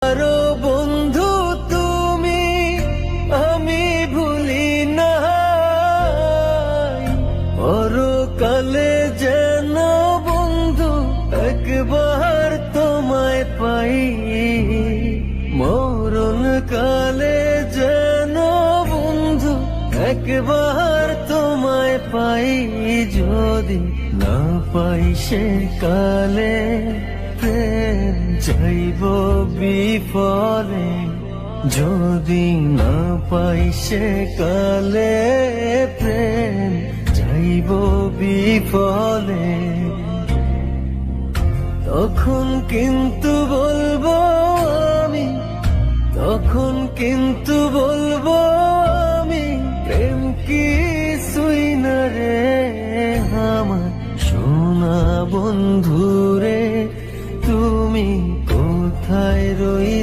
আরো বন্ধু তুমি আমি ভুলি না, পরকালে যেন বন্ধু একবার তোমায় পাই, মরণ কালে যেন বন্ধু একবার তোমায় পাই। যদি না পাই সে কালে প্রেম যাইব বিফলে, যদি না পাই সে কালে প্রেম যাইব বিফলে। তখন কিন্তু বলবো আমি, তখন কিন্তু